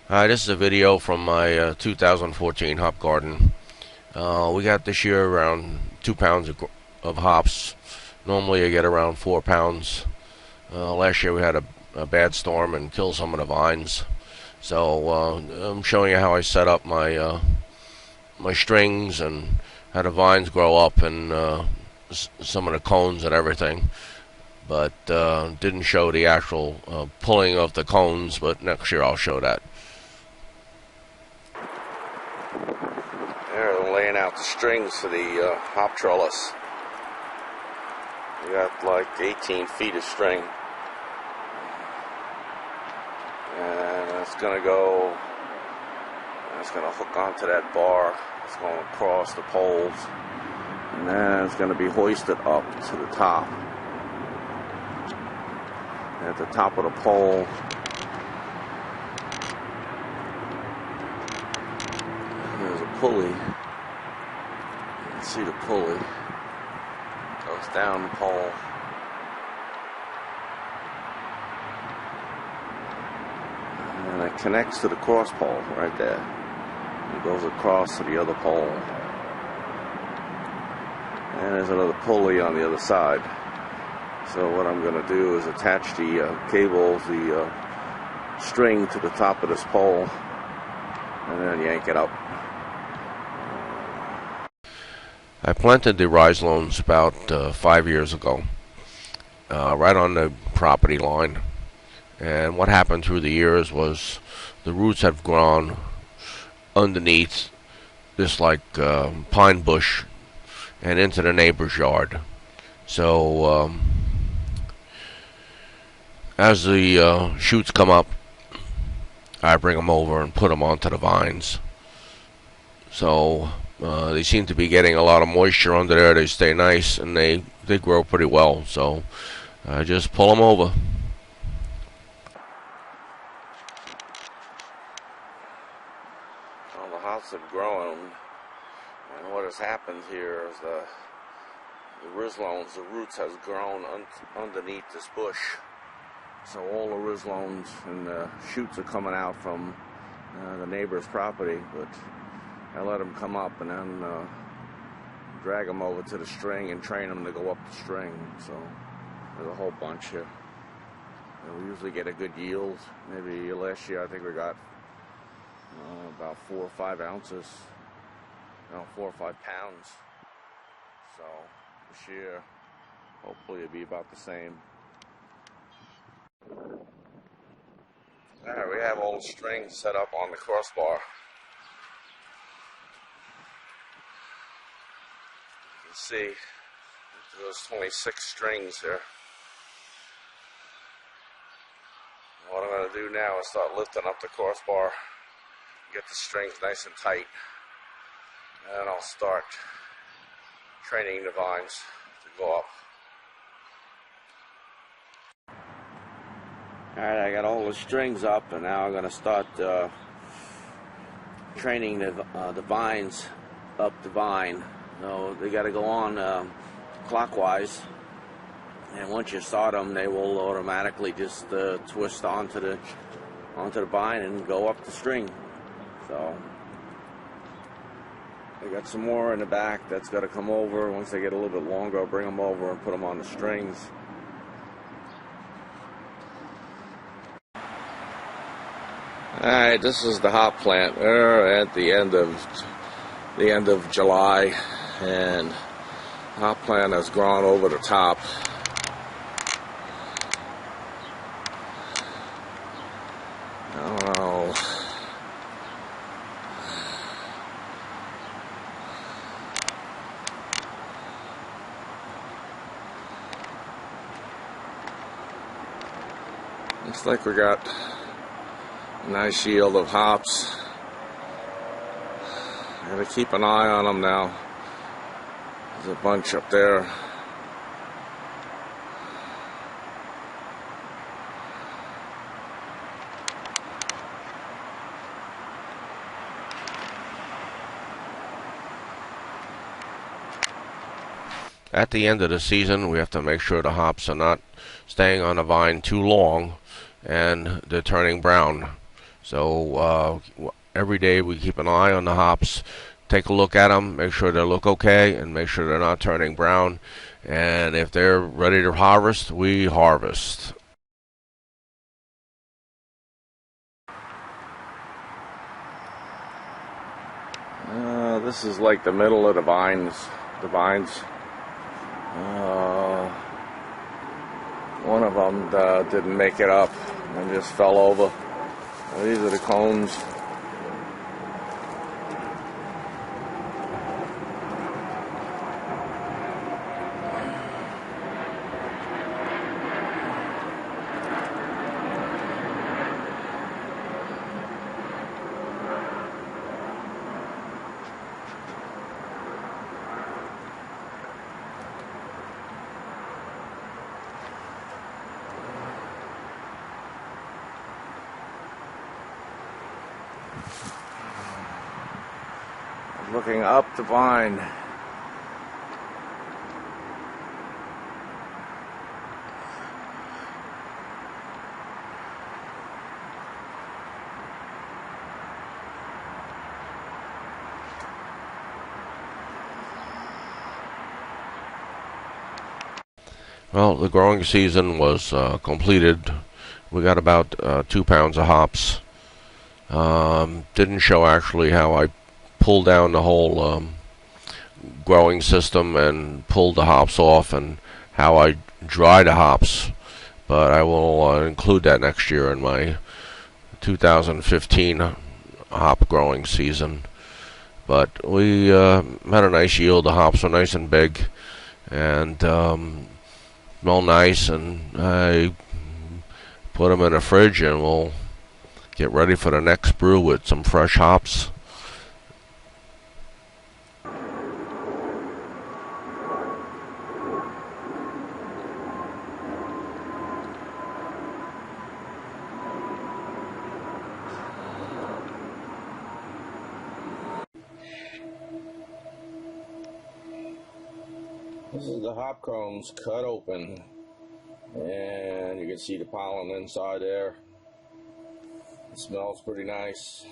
Hi, this is a video from my 2014 hop garden. We got this year around 2 pounds of hops. Normally I get around 4 pounds. Last year we had a bad storm and killed some of the vines. So I'm showing you how I set up my strings and how the vines grow up and some of the cones and everything. But didn't show the actual pulling of the cones, but next year I'll show that. They're laying out the strings for the hop trellis. We got like 18 feet of string. And it's gonna hook onto that bar. It's going across the poles. And then it's gonna be hoisted up to the top. And at the top of the pole, there's a pulley. You can see the pulley. Goes down the pole. And it connects to the cross pole right there. It goes across to the other pole. And there's another pulley on the other side. So what I'm going to do is attach the string to the top of this pole and then yank it up. I planted the rhizomes about 5 years ago, right on the property line. And what happened through the years was the roots have grown underneath this like pine bush and into the neighbor's yard. So as the shoots come up, I bring them over and put them onto the vines. So they seem to be getting a lot of moisture under there. They stay nice and they grow pretty well. So I just pull them over. Well, the hops have grown, and what has happened here is the rhizomes, the roots has grown underneath this bush. So all the rhizomes and the shoots are coming out from the neighbor's property, but I let them come up and then drag them over to the string and train them to go up the string. So there's a whole bunch here. And we usually get a good yield. Maybe last year I think we got about 4 or 5 ounces, 4 or 5 pounds. So this year, hopefully it'll be about the same. Alright, we have all the strings set up on the crossbar. You can see there's 26 strings here. And what I'm going to do now is start lifting up the crossbar, get the strings nice and tight, and then I'll start training the vines to go up. Alright, I got all the strings up, and now I'm going to start training the vines up the vine. So they got to go on clockwise, and once you start them, they will automatically just twist onto the vine and go up the string. So I got some more in the back that's got to come over. Once they get a little bit longer, I'll bring them over and put them on the strings. Alright, this is the hop plant. We're at the end of July, and hop plant has grown over the top. I don't know. Looks like we got a nice yield of hops. Gotta keep an eye on them now. There's a bunch up there. At the end of the season, we have to make sure the hops are not staying on the vine too long and they're turning brown. So every day we keep an eye on the hops, take a look at them, make sure they look okay, and make sure they're not turning brown. And if they're ready to harvest, we harvest. This is like the middle of the vines. The vines. One of them didn't make it up and just fell over. These are the cones. Looking up the vine. Well, the growing season was completed. We got about 2 pounds of hops. Didn't show actually how I pulled down the whole growing system and pulled the hops off, and how I dry the hops. But I will include that next year in my 2015 hop growing season. But we had a nice yield. The hops were nice and big, and smell nice. And I put them in a fridge, and we'll get ready for the next brew with some fresh hops. This is the hop cones cut open, and you can see the pollen inside there. It smells pretty nice.